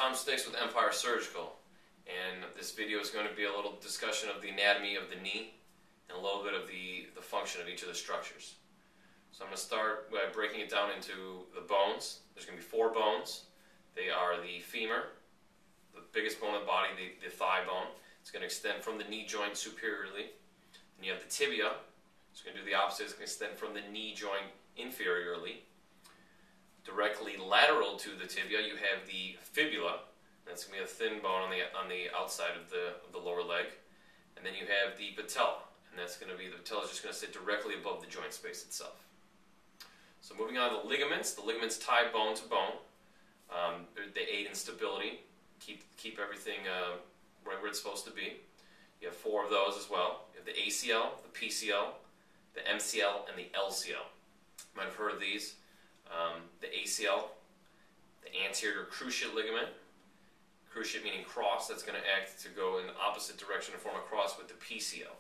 Tom Styx with Empire Surgical, and this video is going to be a little discussion of the anatomy of the knee and a little bit of the function of each of the structures. So I'm going to start by breaking it down into the bones. There's going to be 4 bones. They are the femur, the biggest bone in the body, the thigh bone. It's going to extend from the knee joint superiorly. Then you have the tibia. It's going to do the opposite. It's going to extend from the knee joint inferiorly. Directly lateral to the tibia, you have the fibula. That's going to be a thin bone on the outside of the lower leg. And then you have the patella, and that's going to be, the patella is just going to sit directly above the joint space itself. So moving on to the ligaments tie bone to bone. They aid in stability, keep everything right where it's supposed to be. You have 4 of those as well. You have the ACL, the PCL, the MCL, and the LCL. You might have heard of these. The ACL, the anterior cruciate ligament. Cruciate meaning cross, that's going to act to go in the opposite direction and form a cross with the PCL.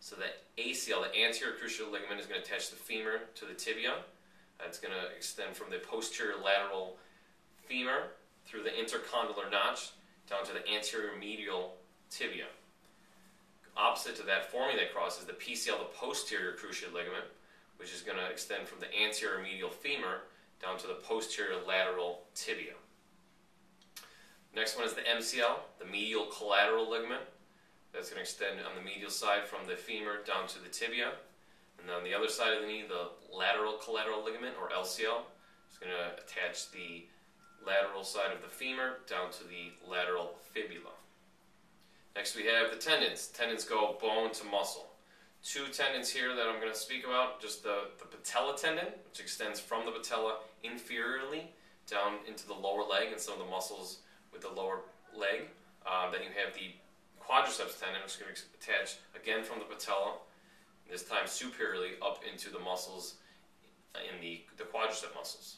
So the ACL, the anterior cruciate ligament, is going to attach the femur to the tibia. It's going to extend from the posterior lateral femur through the intercondylar notch down to the anterior medial tibia. Opposite to that, forming that cross, is the PCL, the posterior cruciate ligament, which is going to extend from the anterior medial femur down to the posterior lateral tibia. Next one is the MCL, the medial collateral ligament. That's going to extend on the medial side from the femur down to the tibia. And on the other side of the knee, the lateral collateral ligament, or LCL, is going to attach the lateral side of the femur down to the lateral fibula. Next we have the tendons. Tendons go bone to muscle. 2 tendons here that I'm going to speak about. Just the patella tendon, which extends from the patella inferiorly down into the lower leg and some of the muscles with the lower leg. Then you have the quadriceps tendon, which is going to attach again from the patella, this time superiorly up into the muscles in the quadricep muscles.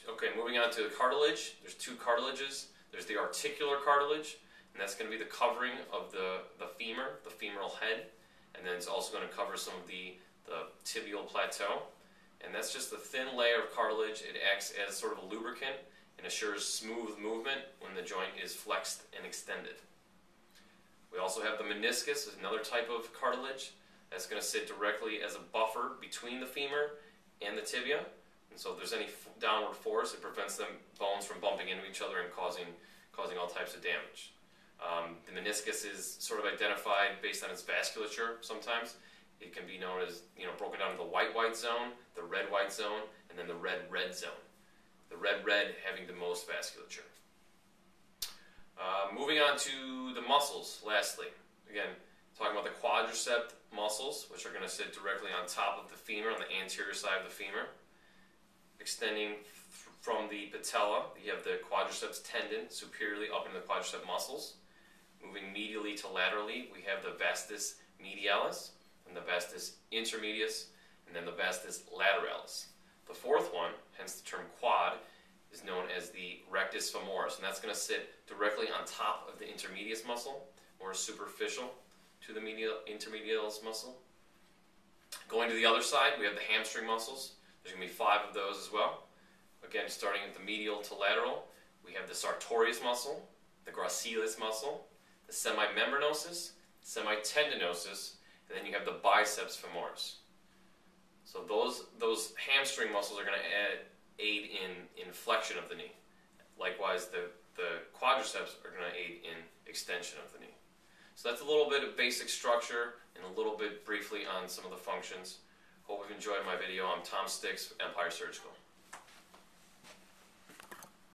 Okay, moving on to the cartilage. There's 2 cartilages. There's the articular cartilage, and that's going to be the covering of the femur, the femoral head, and then it's also going to cover some of the tibial plateau. And that's just a thin layer of cartilage. It acts as sort of a lubricant and assures smooth movement when the joint is flexed and extended. We also have the meniscus, another type of cartilage that's going to sit directly as a buffer between the femur and the tibia. And so if there's any downward force, it prevents them bones from bumping into each other and causing all types of damage. The meniscus is sort of identified based on its vasculature sometimes. It can be known as, broken down into the white-white zone, the red-white zone, and then the red-red zone. The red-red having the most vasculature. Moving on to the muscles, lastly. Again, talking about the quadricep muscles, which are going to sit directly on top of the femur, on the anterior side of the femur. Extending from the patella, you have the quadriceps tendon superiorly up into the quadricep muscles. Moving medially to laterally, we have the vastus medialis, and the vastus intermedius, and then the vastus lateralis. The 4th one, hence the term quad, is known as the rectus femoris, and that's going to sit directly on top of the intermedius muscle, or superficial to the intermedialis muscle. Going to the other side, we have the hamstring muscles. There's going to be 5 of those as well. Again, starting at the medial to lateral, we have the sartorius muscle, the gracilis muscle, the semimembranosus, semitendinosus, and then you have the biceps femoris. So those hamstring muscles are going to aid in flexion of the knee. Likewise, the quadriceps are going to aid in extension of the knee. So that's a little bit of basic structure and a little bit briefly on some of the functions. Hope you've enjoyed my video. I'm Tom Styx, Empire Surgical.